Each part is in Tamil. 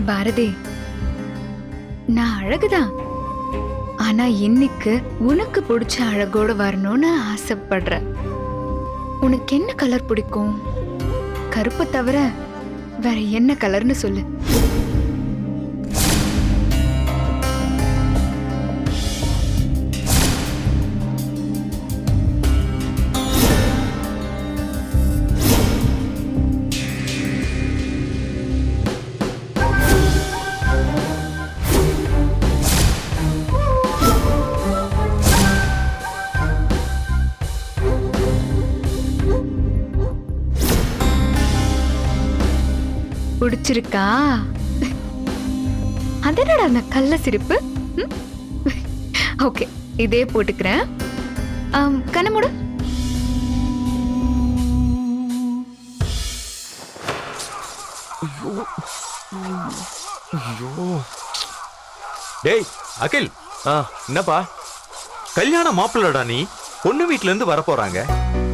பாரதி, நான் அழகுதான். ஆனா இன்னைக்கு உனக்கு பிடிச்ச அழகோட வரணும்னு ஆசைப்படுறேன். உனக்கு என்ன கலர் பிடிக்கும்? கருப்பு தவிர வேற என்ன கலர்னு சொல்லு. பிடிச்சிருக்கா? அதனடா அந்த கள்ள சிரிப்பு. ஓகே, இதே போட்டுக்கிறேன். கண்ண மூடு. டேய் அகில், என்னப்பா கல்யாண மாப்பிள்ளடா நீ? பொண்ணு வீட்ல இருந்து வர போறாங்க.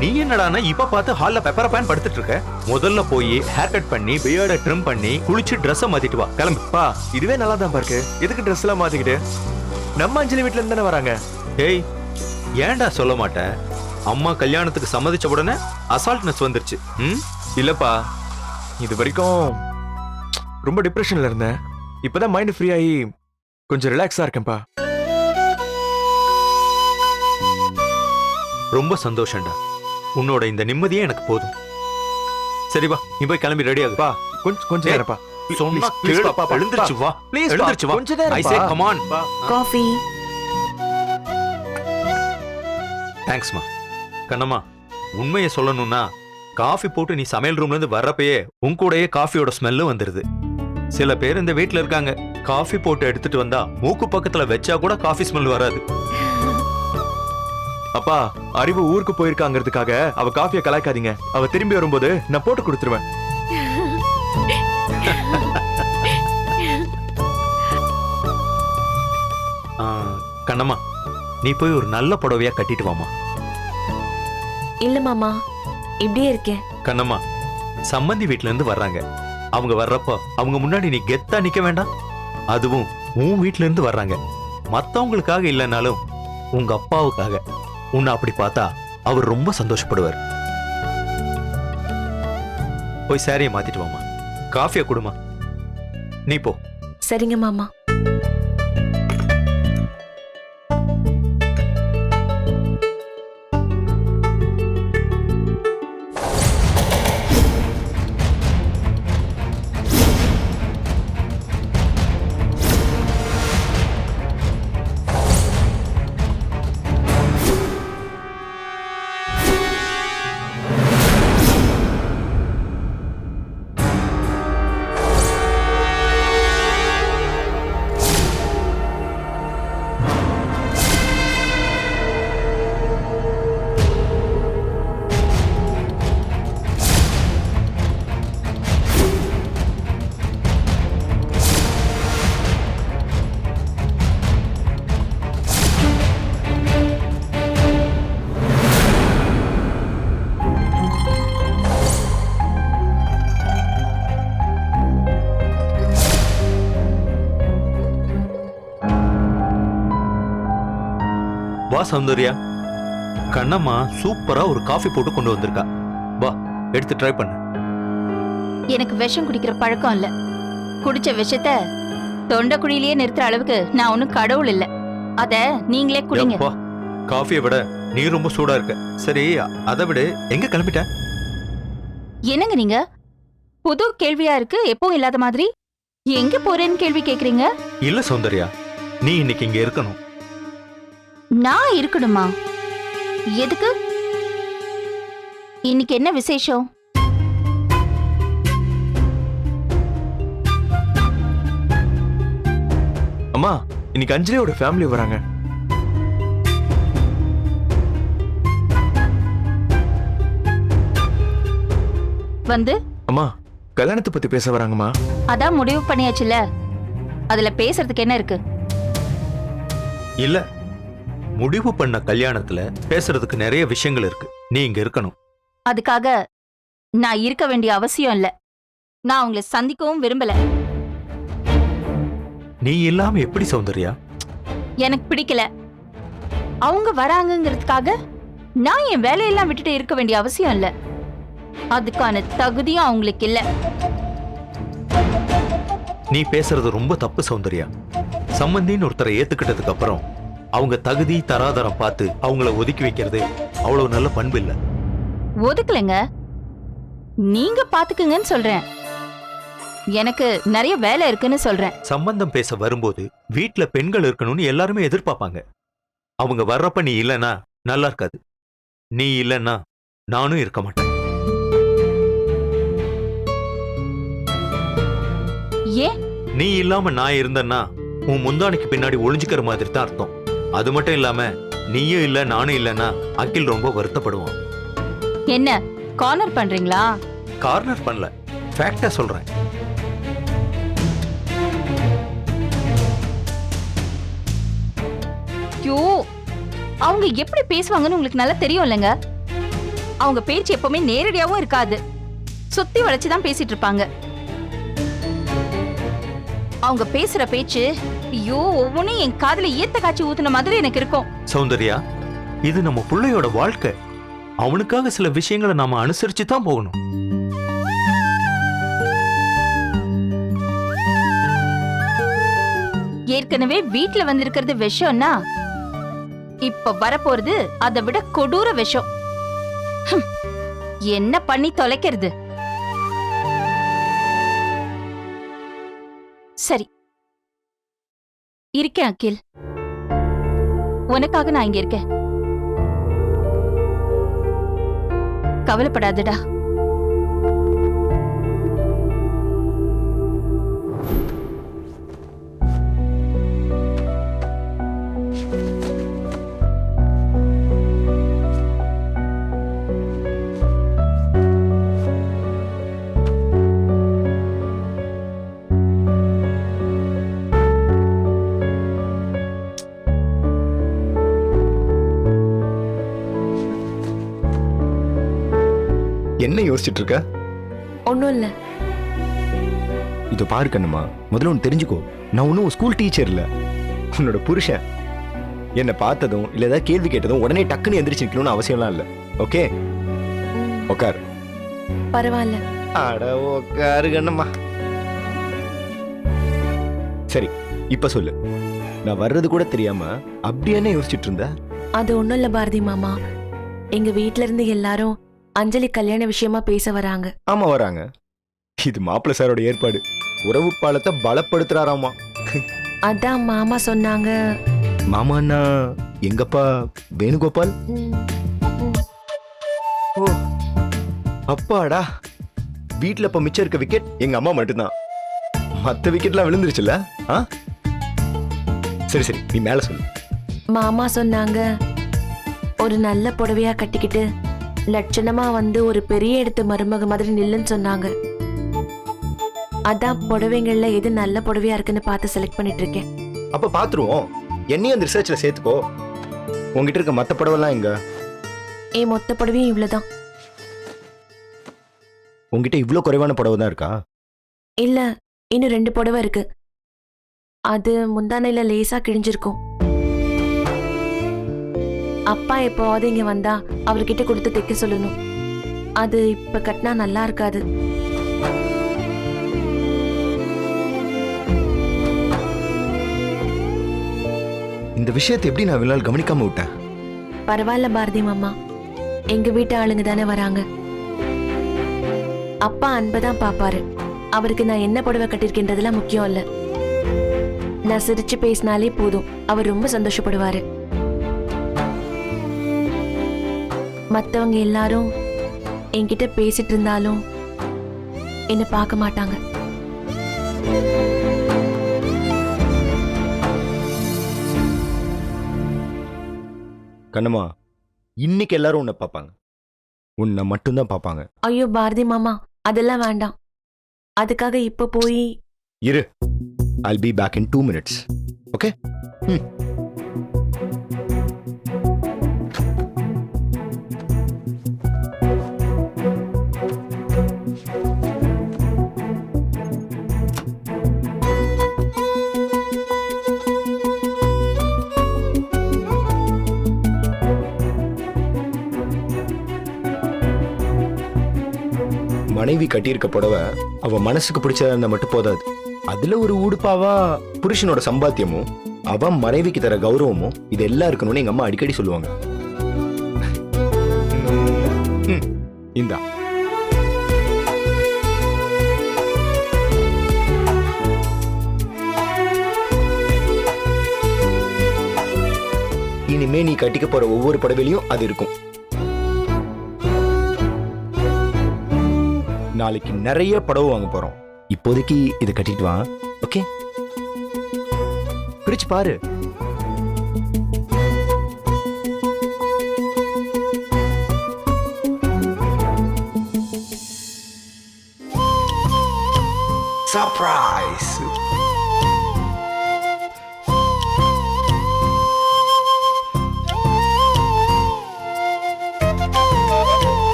நீ என்னடானா இப்ப பார்த்து ஹால்ல பெப்பர் பேன் படுத்துட்டு இருக்க? முதல்ல போய் ஹேர் கட் பண்ணி பியர்ட ட்ரிம் பண்ணி குளிச்சு ட்ரெஸ்ஸை மாத்திட்டு வா. கிளம்புப்பா. இதுவே நல்லா தான் இருக்கு. எதுக்கு ட்ரெஸ் எல்லாம் மாத்திக்கிட்டு? நம்ம அஞ்சலி வீட்ல இருந்து தானே வராங்க. டேய் ஏன்டா சொல்ல மாட்டேன்? அம்மா கல்யாணத்துக்கு சம்மதிச்ச உடனே அசால்ட்னஸ் வந்துருச்சு. இல்லப்பா, இது வரைக்கும் ரொம்ப டிப்ரெஷன்ல இருந்தேன். இப்பதான் மைண்ட் ஃப்ரீ ஆகி கொஞ்சம் ரிலாக்ஸா இருக்கேன்ப்பா. ரொம்ப சந்தோஷம்டா. உன்னோட இந்த நிம்மதியே எனக்கு போதும். சரி வா, நீ போய் கிளம்பி ரெடி ஆகுப்பா. கொஞ்சம் நேரப்பா. சொன்னா கேளுப்பா. எழுந்திருச்சு வா. எழுந்திருச்சு வா. கொஞ்சம் நேரம். ஐ சே கம் ஆன். காஃபி. தேங்க்ஸ்மா. கண்ணம்மா, உண்மையை சொல்லணும்னா காஃபி போட்டு நீ சமையல் ரூம்ல இருந்து வர்றப்பயே உன் கூடயே காஃபியோட ஸ்மெல்லும் வந்துருது. சில பேர் இந்த வீட்ல இருக்காங்க, காஃபி போட்டு எடுத்துட்டு வந்தா மூக்கு பக்கத்துல வச்சா கூட காஃபி ஸ்மெல் வராது. அப்பா, அறிவு ஊருக்கு போயிருக்காங்கிறதுக்காக அவ காஃபியை கலாய்க்காதீங்க. அவ திரும்பி வரும்போது நான் போட்டு கொடுத்துருவேன். கண்ணம்மா, நீ போய் ஒரு நல்ல புடவையா கட்டிட்டு வாமா. இல்ல மாமா, இப்படியே இருக்கேன். கண்ணம்மா, சம்மந்தி வீட்ல இருந்து வர்றாங்க. அவங்க வர்றப்போ அவங்க முன்னாடி நீ கெத்தா நிக்க வேண்டாம். அதுவும் உன் வீட்ல இருந்து வர்றாங்க. மத்தவங்களுக்காக இல்லைனாலும் உங்க அப்பாவுக்காக. உன்னை அப்படி பார்த்தா அவர் ரொம்ப சந்தோஷப்படுவார். போய் சாரியை மாத்திட்டு வாமா. காஃபியை கொடுமா. நீ போ. சரிங்க மாமா. வா சௌந்தர்யா. கண்ணம்மா சூப்பரா ஒரு காஃபி போட்டு கொண்டு வந்திருக்கா. வா, எடுத்து ட்ரை பண்ணு. எனக்கு விஷம் குடிக்கிற பழக்கம் இல்ல. குடிச்ச விஷத்த தொண்டை குழியிலேயே நிறுத்துற அளவுக்கு நான் ஒன்னும் கடவுள் இல்ல. அத நீங்களே குடிங்க. காஃபியை விட நீ ரொம்ப சூடா இருக்க. சரி, அதை விட எங்க கிளம்பிட்ட? என்னங்க நீங்க புது கேள்வியா இருக்கு, எப்பவும் இல்லாத மாதிரி. எங்க போறேன்னு கேள்வி கேக்குறீங்க? இல்ல சௌந்தர்யா, நீ இன்னைக்கு இங்க இருக்கணும். நான் இருக்கணுமா? எதுக்கு? இன்னைக்கு என்ன விசேஷம்? அம்மா, இன்னைக்கு அஞ்சலியோட ஃபேமிலி வராங்க. வந்து அம்மா, கல்யாணத்தை பத்தி பேச வராங்கம்மா. அதான் முடிவு பண்ணியாச்சுல, அதுல பேசுறதுக்கு என்ன இருக்கு? இல்ல, முடிவு பண்ண கல்யாணத்துல பேசுறதுக்கு நிறைய விஷயங்கள் இருக்கு. நீ இங்க இருக்கணும். அதுக்காக நான் இருக்க வேண்டிய அவசியம் இல்ல. நான் உங்களை சந்திக்கவும் விரும்பல. நீ இல்லாம எப்படி சௌந்தர்யா? எனக்கு பிடிக்கல. அவங்க வராங்கங்கிறதுக்காக நான் என் வேலையெல்லாம் விட்டுட்டு இருக்க வேண்டிய அவசியம் இல்ல. அதுக்கான தகுதியும் அவங்களுக்கு இல்ல. நீ பேசுறது ரொம்ப தப்பு சௌந்தர்யா. சம்பந்தின்னு ஒருத்தரை ஏத்துக்கிட்டதுக்கு அப்புறம் அவங்க தகுதி தராதரம் பார்த்து அவங்கள ஒதுக்கி வைக்கிறது அவ்வளவு நல்ல பண்பு இல்ல. ஒதுக்கலைங்க, நீங்க பாத்துக்குங்கன்னு சொல்றேன். எனக்கு நிறைய வேலை இருக்குன்னு சொல்றேன். சம்பந்தம் பேச வரும்போது வீட்ல பெண்கள் இருக்கணும்னு எல்லாருமே எதிர்பார்ப்பாங்க. அவங்க வர்றப்ப நீ இல்லனா நல்லா இருக்காது. நீ இல்லன்னா நானும் இருக்க மாட்டேன். ஏன்? நீ இல்லாம நான் இருந்தேன்னா உன் முந்தானைக்கு பின்னாடி ஒளிஞ்சுக்கிற மாதிரி தான் அர்த்தம். அது மட்டும் இல்லாம நீயும் இல்ல நானும் இல்லன்னா அகில் ரொம்ப வருத்தப்படுவான். என்ன கார்னர் பண்றீங்களா? கார்னர் பண்ணல, ஃபேக்டா சொல்றேன். ஐயோ, அவங்க எப்படி பேசுவாங்கன்னு உங்களுக்கு நல்லா தெரியும் இல்லைங்க. அவங்க பேச்சு எப்பவுமே நேரடியாவும் இருக்காது, சுத்தி வளைச்சுதான் பேசிட்டு இருப்பாங்க. அவங்க பேசுற பேச்சு ஐயோ ஒவ்வொன்னும் என் காதுல ஈத்த காய்ச்சி ஊத்துன மாதிரி எனக்கு இருக்கும். சௌந்தர்யா, இது நம்ம பிள்ளையோட வாழ்க்கை. அவனுக்காக சில விஷயங்களை நாம அனுசரிச்சு தான் போகணும். ஏற்கனவே வீட்ல வந்திருக்கிறது விஷம்னா இப்ப வரப்போறது அதை விட கொடூர விஷம். ஹம், என்ன பண்ணி தொலைக்கிறது? சரி, இருக்கேன் அகில். உனக்காக நான் இங்க இருக்கேன். கவலைப்படாதடா. என்ன யோசிச்சுட்டு இருக்க? ஒன்றும் இல்லை. இது பாரு கண்ணுமா, முதல்ல ஒன்று தெரிஞ்சுக்கோ. நான் ஒன்றும் ஸ்கூல் டீச்சர் இல்லை, உன்னோட புருஷன். என்னை பார்த்ததும் இல்லை ஏதாவது கேள்வி கேட்டதும் உடனே டக்குன்னு எந்திரிச்சு நிற்கணும்னு அவசியம்லாம் இல்லை. ஓகே, உட்கார். பரவாயில்ல. அட உட்காரு கண்ணுமா. சரி, இப்ப சொல்லு. நான் வர்றது கூட தெரியாம அப்படி என்ன யோசிச்சுட்டு இருந்த? அது ஒன்றும் இல்லை பாரதி மாமா. எங்க வீட்ல இருந்து எல்லாரும் அஞ்சலி கல்யாண விஷயமா பேச வராங்க. ஆமா வராங்க. இது மாப்பிள்ள சாரோட ஏற்பாடு. உறவு பாலத்தை பலப்படுத்துறாராமா. அதான் மாமா சொன்னாங்க. மாமான்னா எங்கப்பா வேணுகோபால்? ஓ அப்பாடா. வீட்டுல இப்ப மிச்சம் இருக்க விக்கெட் எங்க அம்மா மட்டும்தான். மத்த விக்கெட்லாம் விழுந்துருச்சுல்ல? சரி சரி, நீ மேல சொல்லு. மாமா சொன்னாங்க ஒரு நல்ல புடவையா கட்டிக்கிட்டு லட்சணமா வந்து ஒரு பெரிய இடத்து மருமக மாதிரி நில்லுன்னு சொன்னாங்க. அதான் புடவைங்கள்ல எது நல்ல புடவையா இருக்குன்னு பார்த்து செலக்ட் பண்ணிட்டு இருக்கேன். அப்ப பாத்துருவோம். என்னையும் அந்த ரிசர்ச்ல சேர்த்துக்கோ. உங்ககிட்ட இருக்க மத்த புடவைலாம் எங்க? என் மொத்த புடவையும் இவ்வளவுதான். உங்ககிட்ட இவ்ளோ குறைவான புடவை தான் இருக்கா? இல்ல, இன்னும் 2 புடவை இருக்கு. அது முந்தானையில லேசா கிழிஞ்சிருக்கும். அப்பா எப்போவாது இங்க வந்தா அவர்கிட்ட கொடுத்து தைக்க சொல்லணும். அது இப்ப கட்டினா நல்லா இருக்காது. இந்த விஷயத்தை எப்படி நான் இவ்வளவு நாள் கவனிக்காம விட்டேன்? பரவாயில்ல பாரதி மாமா, எங்க வீட்டு ஆளுங்க தானே வராங்க. அப்பா அன்பதான் பாப்பாரு. அவருக்கு நான் என்ன புடவை கட்டிருக்கின்றதெல்லாம் முக்கியம் இல்ல. நான் சிரிச்சு பேசினாலே போதும், அவர் ரொம்ப சந்தோஷப்படுவாரு. மத்தவங்க எல்லாரும் என்கிட்ட பேசிட்டு இருந்தாலும் என்ன பார்க்க மாட்டாங்க. கண்ணம்மா, இன்னைக்கு எல்லாரும் உன்னை பார்ப்பாங்க. உன்னை மட்டும்தான் பார்ப்பாங்க. ஐயோ பாரதி மாமா, அதெல்லாம் வேண்டாம். அதுக்காக இப்ப போய் இரு. I'll be back in 2 minutes. Okay? மனைவி கட்டியிருக்க புடவை அவ மனசுக்கு பிடிச்சதா இருந்தா மட்டும் போதாது. அதுல ஒரு உடுப்பாவா புருஷனோட சம்பாத்தியமும் அவன் மனைவிக்கு தர கௌரவமும் இது எல்லாம் இருக்கணும்னு எங்க அம்மா அடிக்கடி சொல்லுவாங்க. இந்தா இனிமே நீ கட்டிக்க போற ஒவ்வொரு புடவையிலையும் அது இருக்கும். நாளைக்கு நிறைய புடவை வாங்க போறோம். இப்போதைக்கு இதை கட்டிட்டு வா. ஓகே, பிரிச்சு பாரு. சர்ப்ரைஸ்.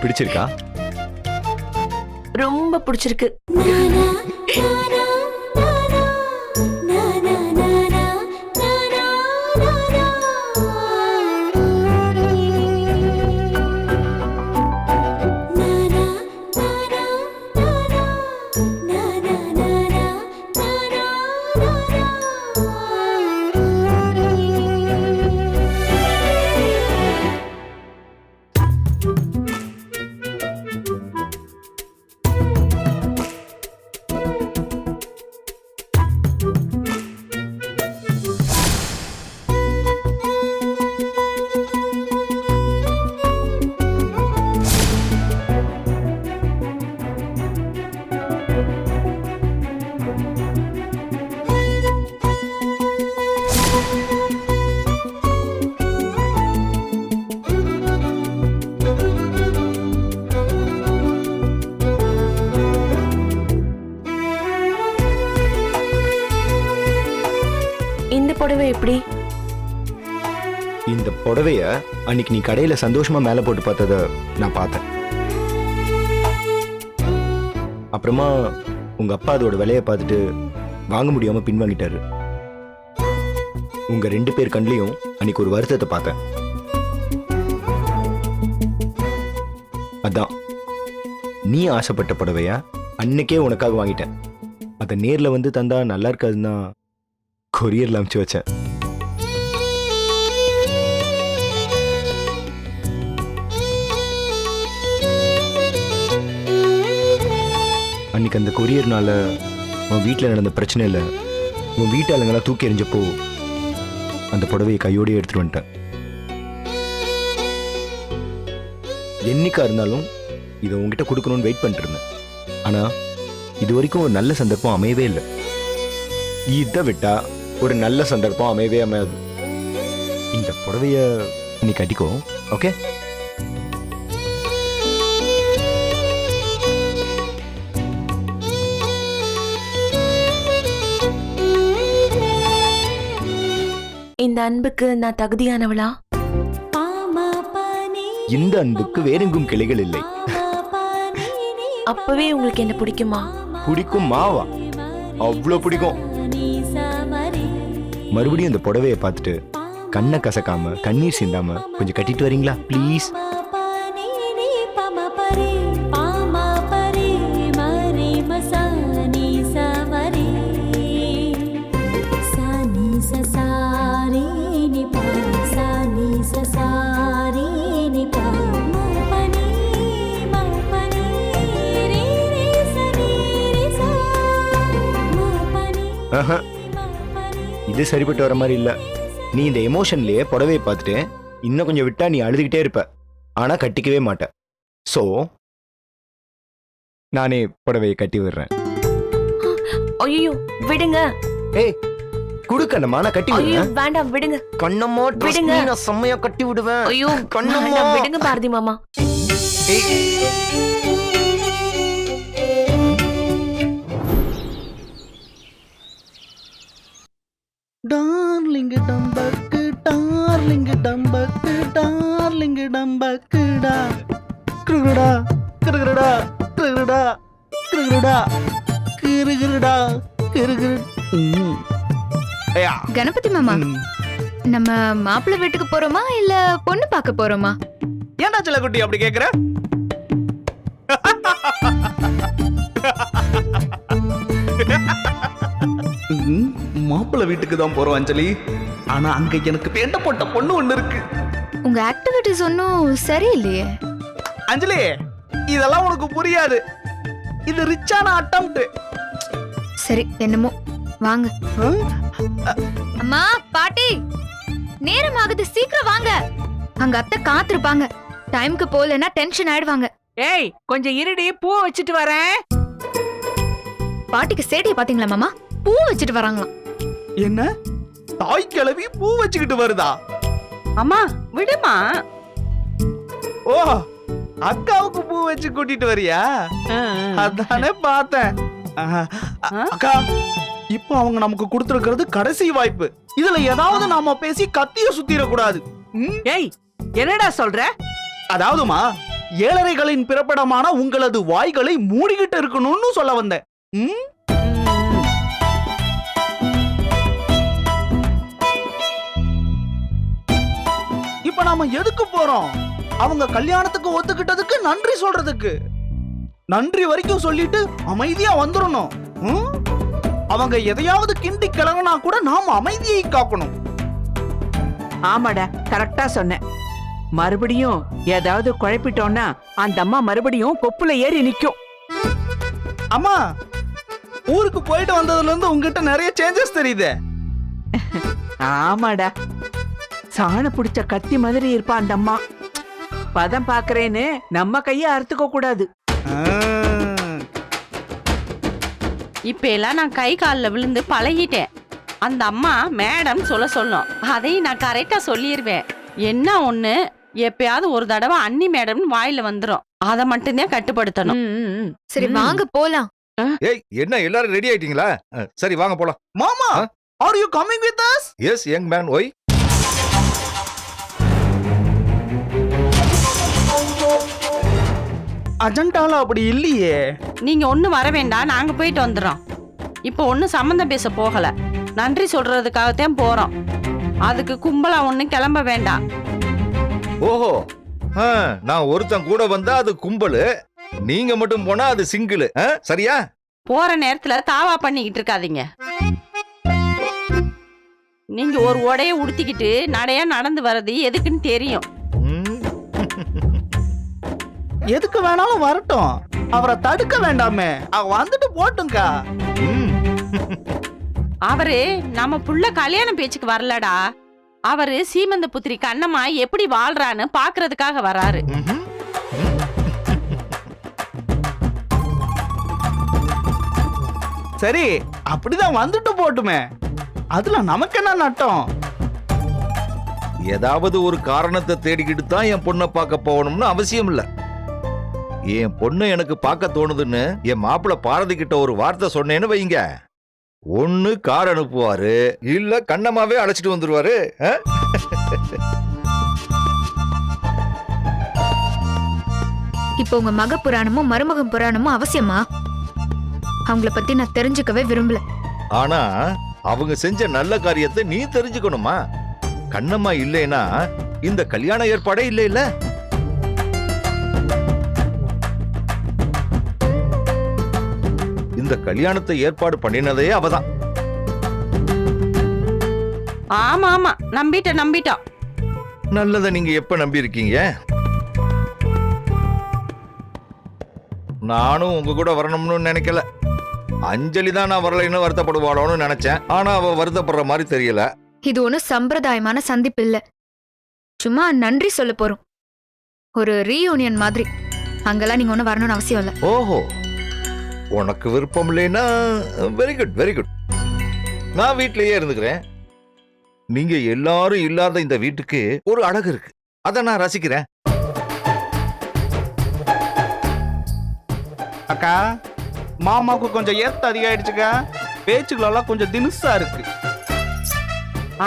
பிடிச்சிருக்கா? ரொம்ப பிடிச்சிருக்கு. இந்த புடவை எப்படி? இந்த புடவைய அன்னைக்கு நீ கடையில சந்தோஷமா மேல போட்டு பார்த்தத நான் பார்த்தேன். அப்புறமா உங்க அப்பா அதோட விலையை பார்த்துட்டு வாங்க முடியாம பின்வாங்கிட்டாரு. உங்க 2 பேர் கண்லயும் அன்னைக்கு ஒரு வருத்தத்தை பார்த்தேன். அதான் நீ ஆசைப்பட்ட புடவைய அன்னைக்கே உனக்காக வாங்கிட்டேன். அதை நேர்ல வந்து தந்தா நல்லா இருக்காதுன்னா கொரியர்ல அனுப்பிச்சு வச்சேன். அன்னைக்கு அந்த கொரியர்னால உன் வீட்டில் நடந்த பிரச்சனை இல்லை, உன் வீட்டாளுங்கெல்லாம் தூக்கி எறிஞ்சப்போ அந்த புடவையை கையோடய எடுத்துட்டு வந்துட்டேன். என்னைக்கா இருந்தாலும் இதை உங்ககிட்ட கொடுக்கணும்னு வெயிட் பண்ணிட்டு இருந்தேன். ஆனா இது வரைக்கும் ஒரு நல்ல சந்தர்ப்பம் அமையவே இல்லை. இதை விட்டா ஒரு நல்ல சந்தர்ப்பம் அமையவே அமையாது. இந்த புடவைய நீ கட்டிக்கோ. ஓகே, இந்த அன்புக்கு நான் தகுதியானவளா? இந்த அன்புக்கு வேறெங்கும் கிளைகள் இல்லை. அப்பவே உங்களுக்கு என்ன பிடிக்குமா? பிடிக்கும் மாவா? அவ்வளோ பிடிக்கும். மறுபடியும் இந்த புடவையை பார்த்துட்டு கண்ணை கசக்காம கண்ணீர் சிந்தாம கொஞ்சம் கட்டிட்டு வரீங்களா ப்ளீஸ்? இது சரிப்பட்டு வர மாதிரி இல்ல. நீ இந்த எமோஷன்லயே புடவையை பார்த்துட்டு இன்னும் கொஞ்சம் விட்டா நீ அழுதுகிட்டே இருப்ப, ஆனா கட்டிக்கவே மாட்ட. சோ நானே புடவையை கட்டி விடுறேன். ஐயோ விடுங்க. ஏய் குடுக்கணுமா? நான் கட்டி ஐயோ விடுறேன். வேண்டாம் விடுங்க. கண்ணம்மா விடுங்க. நான் செம்மையா கட்டி விடுவேன். ஐயோ கண்ணம்மா விடுங்க பாரதி மாமா. டார்லிங் டம்பக்கு டார்லிங் டம்பக்கு டார்லிங் டம்பக்குடா கிருகுடா கிருகுடா கிருகுடா கிருகுடா கிருகுடா கிருகு. கணபதி மாமா ம். நம்ம மாப்பிள்ளை வீட்டுக்கு போறோமா இல்ல பொண்ணு பார்க்க போறோமா? ஏன்டா செல்லக்குட்டி அப்படி கேக்குற? மாப்பிள்ளை வீட்டுக்கு தான் போறோம் அஞ்சலி. ஆனா அங்க எனக்கு பேண்ட போட்ட பொண்ணு ஒண்ணு இருக்கு. உங்க ஆக்டிவிட்டிஸ் ஒன்னும் சரியில்லையே. அஞ்சலி, இதெல்லாம் உனக்கு புரியாது. இது ரிச்சான அட்டம்ப்ட். சரி என்னமோ வாங்க. அம்மா பாட்டி நேரம் ஆகுது, சீக்கிரம் வாங்க. அங்க அத்தை காத்திருப்பாங்க. டைம்க்கு போலனா டென்ஷன் ஆயிடுவாங்க. ஏய் கொஞ்சம் இருடி, பூ வச்சுட்டு வரேன். பாட்டிக்கு சேடியை பாத்தீங்களா மாமா? பூ வச்சுட்டு வராங்களாம். என்ன தாய் கிழவி பூ வச்சுக்கிட்டு வருதா? அம்மா விடுமா. ஓ, அக்காவுக்கு பூ வச்சு கூட்டிட்டு வரியா? அதானே பார்த்தேன். அக்கா, இப்போ அவங்க நமக்கு கொடுத்திருக்கிறது கடைசி வாய்ப்பு. இதுல ஏதாவது நாம பேசி கத்திய சுத்திரக்கூடாது. ஏய் என்னடா சொல்ற? அதாவதுமா, ஏழரைகளின் பிறப்பிடமான உங்களது வாய்களை மூடிக்கிட்டு இருக்கணும்னு சொல்ல வந்தேன். ம்? இப்ப நாம எதுக்கு போறோம்? அவங்க கல்யாணத்துக்கு ஒத்துக்கிட்டதுக்கு நன்றி சொல்றதுக்கு. நன்றி வரைக்கும் சொல்லிட்டு அமைதியா வந்துடணும். ம்? அவங்க எதையாவது கிண்டி கிளறினா கூட நாம அமைதியை காக்கணும். ஆமாடா, கரெக்டா சொன்ன. மறுபடியும் ஏதாவது குழப்பிட்டோம்னா அந்த அம்மா மறுபடியும் கொப்புல ஏறி நிக்கும். அம்மா, ஊருக்கு போயிட்டு வந்ததுல இருந்து உங்ககிட்ட நிறைய சேஞ்சஸ் தெரியுதே. ஆமாடா, சாண புடிச்ச கத்தி மாதிரி இருப்பா அந்த அம்மா. பதம் பாக்குறேன்னு நம்ம கைய அறுத்துக்க கூடாது. இப்ப எல்லாம் நான் கை காலில் விழுந்து பழகிட்டேன். அந்த அம்மா மேடம் சொல்லும், அதையும் நான் கரெக்டா சொல்லிடுவேன். என்ன ஒண்ணு, எப்பயாவது ஒரு தடவை அண்ணி மேடம்னு வாயில வந்துரும். அதை மட்டும்தான் கட்டுப்படுத்தணும். சரி வாங்க போலாம். ஏய், என்ன எல்லாரும் ரெடி ஆயிட்டீங்களா? சரி வாங்க போலாம். மாமா, are you coming with us? Yes young man, why? அஜெண்டால அப்படி இல்லையே. நீங்க ஒண்ணும் வர வேண்டாம், நாங்க போயிட்டு வந்துடுறோம். இப்போ ஒன்னும் சம்மந்தம் பேச போகல, நன்றி சொல்றதுக்காகத்தான் போறோம். அதுக்கு கும்பலா ஒண்ணும் கிளம்ப வேண்டாம். ஓஹோ, நான் ஒருத்தன் கூட வந்தா அது கும்பலு, நீங்க மட்டும் போனா அது சிங்கிள். சரியா? போற நேரத்துல தாவா பண்ணிக்கிட்டு இருக்காதீங்க. நீங்க ஒரு உடைய உடுத்திக்கிட்டு நடையா நடந்து வர்றது எதுக்குன்னு தெரியும். எதுக்கு வேணாலும் வரட்டும், அவரை தடுக்க வேண்டாமே. அவ வந்துட்டு போட்டுங்கா. அவரு நம்ம புள்ள கல்யாணம் பேச்சுக்கு வரலடா. அவரு சீமந்த புத்திரி கண்ணம்மா எப்படி வாழ்றான்னு பாக்குறதுக்காக வராரு. சரி, அப்படிதான் வந்துட்டு போட்டுமே. அதுல நமக்கு என்ன நட்டம்? ஏதாவது ஒரு காரணத்தை தேடிக்கிட்டு தான் என் பொண்ணை பார்க்க போகணும்னு அவசியம் இல்ல. என் பொண்ணு எனக்கு பார்க்க தோணுதுன்னு என் மாப்பிள்ள பாரதி கிட்ட ஒரு வார்த்தை சொன்னேன்னு வைங்க, ஒண்ணு கார் அனுப்புவாரு, இல்ல கண்ணம்மாவே அழைச்சிட்டு வந்துருவாரு. இப்போ உங்க மக புராணமும் மருமகன் புராணமும் அவசியமா? அவங்கள பத்தி நான் தெரிஞ்சுக்கவே விரும்பல. ஆனா அவங்க செஞ்ச நல்ல காரியத்தை நீ தெரிஞ்சுக்கணுமா? கண்ணம்மா இல்லைன்னா இந்த கல்யாண ஏற்பாடே இல்ல இல்ல. இந்த கல்யாணத்தை ஏற்பாடு பண்ணினதே அவதான். ஆமா ஆமா, நம்பிட்டோம். நல்லதை நீங்க எப்ப நம்பி இருக்கீங்க? நானும் உங்க கூட வரணும்னு நினைக்கல. அஞ்சலி தான் நான் வரலைன்னு வருத்தப்படுவாளோன்னு நினைச்சேன். ஆனா அவ வருத்தப்படுற மாதிரி தெரியல. இது ஒன்னும் சம்பிரதாயமான சந்திப்பு இல்ல, சும்மா நன்றி சொல்ல போறோம். ஒரு ரீயூனியன் மாதிரி. அங்கெல்லாம் நீங்க ஒன்னும் வரணும்னு அவசியம் இல்ல. ஓஹோ, உனக்கு விருப்பம் இல்லைன்னா வெரி குட் வெரி குட். நான் வீட்லயே இருந்துக்கிறேன். நீங்க எல்லாரும் இல்லாத இந்த வீட்டுக்கு ஒரு அழகு இருக்கு, அத நான் ரசிக்கிறேன். அக்கா, மாமாவுக்கு கொஞ்சம் ஏத்த அதிகமாயிடுச்சுக்கா. பேச்சுகளெல்லாம் கொஞ்சம் தினுசா இருக்கு.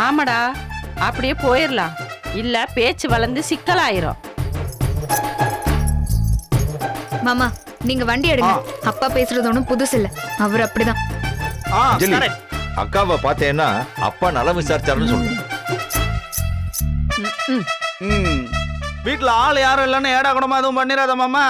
ஆமாடா, அப்படியே போயிடலாம். இல்ல பேச்சு வளர்ந்து சிக்கலாயிரும். மாமா நீங்க வண்டி எடுங்க. அப்பா பேசுறது ஒன்றும் புதுசு இல்ல, அவர் அப்படிதான். அஞ்சலி, அக்காவை பார்த்தேன்னா அப்பா நலம் விசாரிச்சாருன்னு சொல்லு. வீட்டுல ஆள் யாரும் இல்லைன்னு ஏடா கூடமா எதுவும் பண்ணிடாத மாமா.